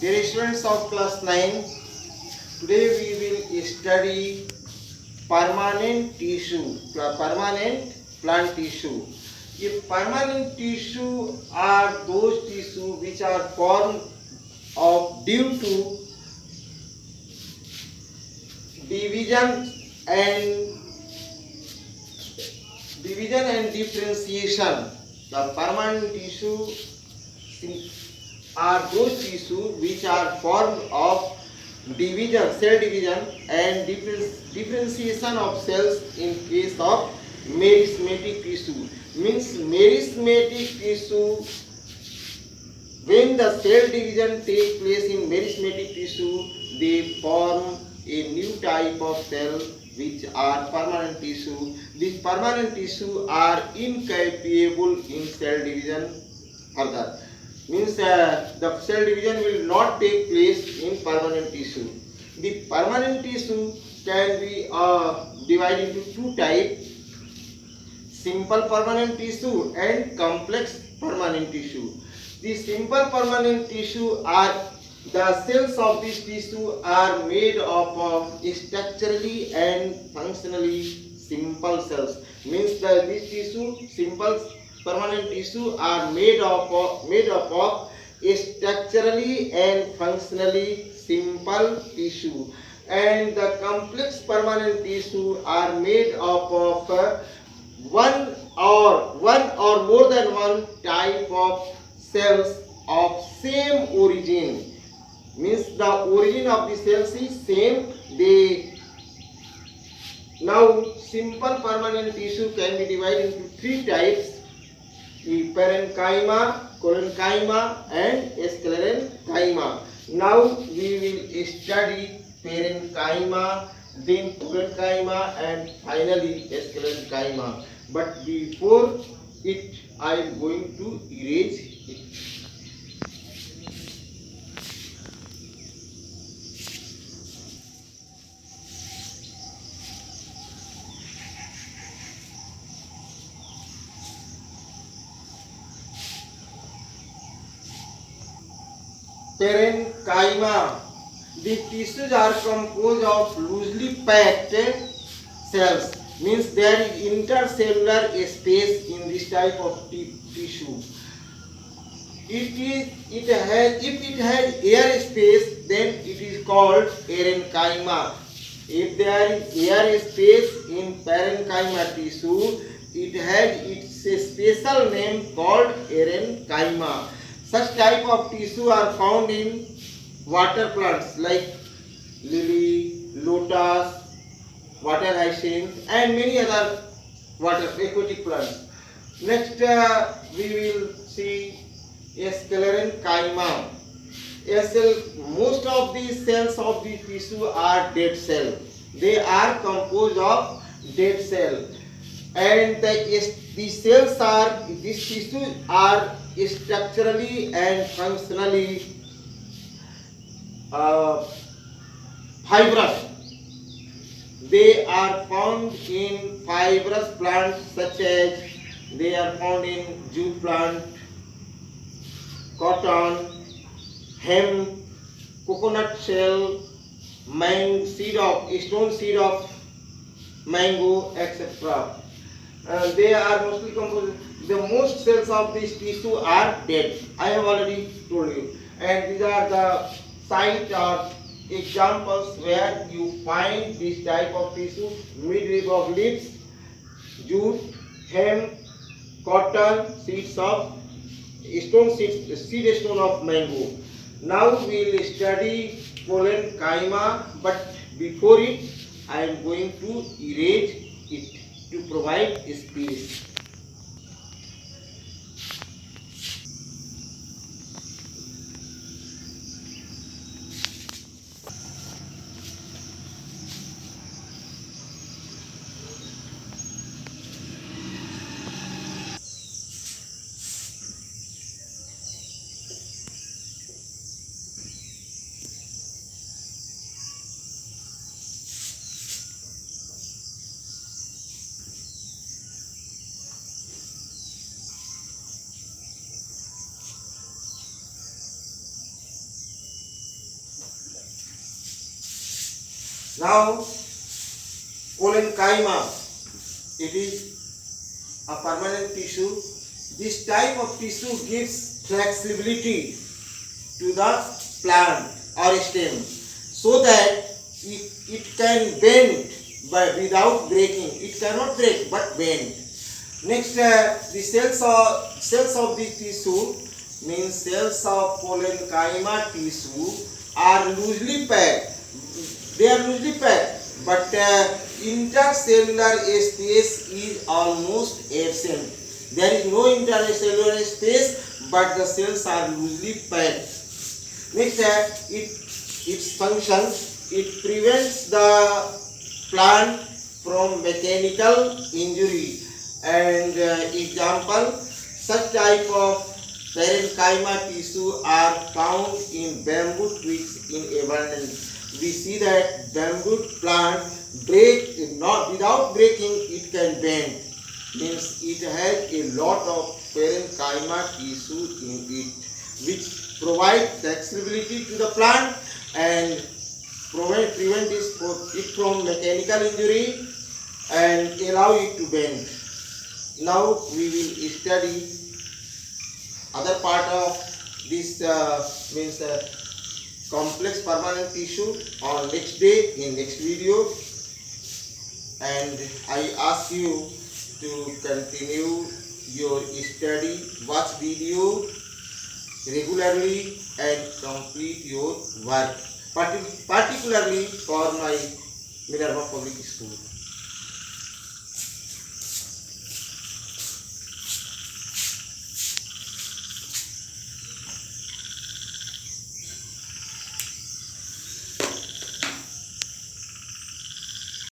Dear students of class 9, today we will study permanent tissue, permanent plant tissue. If permanent tissue are those tissue which are formed of due to division and differentiation. The permanent tissue are those tissues which are formed of division, cell division and differentiation of cells in case of meristematic tissue. Means meristematic tissue, when the cell division takes place in meristematic tissue, they form a new type of cell which are permanent tissue. These permanent tissue are incapable in cell division further. Means the cell division will not take place in permanent tissue. The permanent tissue can be divided into two types: simple permanent tissue and complex permanent tissue. The simple permanent tissue are the cells of this tissue are made up of structurally and functionally simple cells. Means this tissue, simple permanent tissue, are made up of structurally and functionally simple tissue, and the complex permanent tissue are made up of one or more than one type of cells of same origin. Means the origin of the cells is same. They now simple permanent tissue can be divided into three types: the parenchyma, collenchyma and sclerenchyma. Now we will study parenchyma, then collenchyma and finally sclerenchyma. But before it, I am going to erase it. Parenchyma. The tissues are composed of loosely packed cells. Means there is intercellular space in this type of tissue. If it has air space, then it is called parenchyma. If there is air space in parenchyma tissue, it has its special name called parenchyma. Such type of tissue are found in water plants like lily, lotus, water hyacinth and many other water aquatic plants. Next we will see sclerenchyma. Most of these cells of the tissue are dead cell. They are composed of dead cell, and the cells are, these tissues are structurally and functionally uh, fibrous. They are found in fibrous plants such as they are found in jute plant, cotton, hemp, coconut shell, stone seed of mango, etc. They are mostly composed. The most cells of this tissue are dead. I have already told you, and these are the site or examples where you find this type of tissue: midrib of leaves, jute, hemp, cotton, seeds of seed stone of mango. Now we will study parenchyma, but before it, I am going to erase it to provide space. Now, parenchyma, it is a permanent tissue. This type of tissue gives flexibility to the plant or stem so that it can bend but without breaking. It cannot break but bend. Next, the cells of this tissue means cells of parenchyma tissue are loosely packed. They are loosely packed, but intercellular space is almost absent. There is no intercellular space, but the cells are loosely packed. Next, its function, it prevents the plant from mechanical injury. And example, such type of parenchyma tissue are found in bamboo twigs in abundance. We see that bamboo plant break not without breaking, it can bend. Means it has a lot of parenchyma tissue in it, which provide flexibility to the plant and prevent it from mechanical injury and allow it to bend. Now we will study other part of this means complex permanent tissue on next day in next video, and I ask you to continue your study, watch video regularly and complete your work, particularly for my Minerva Public School.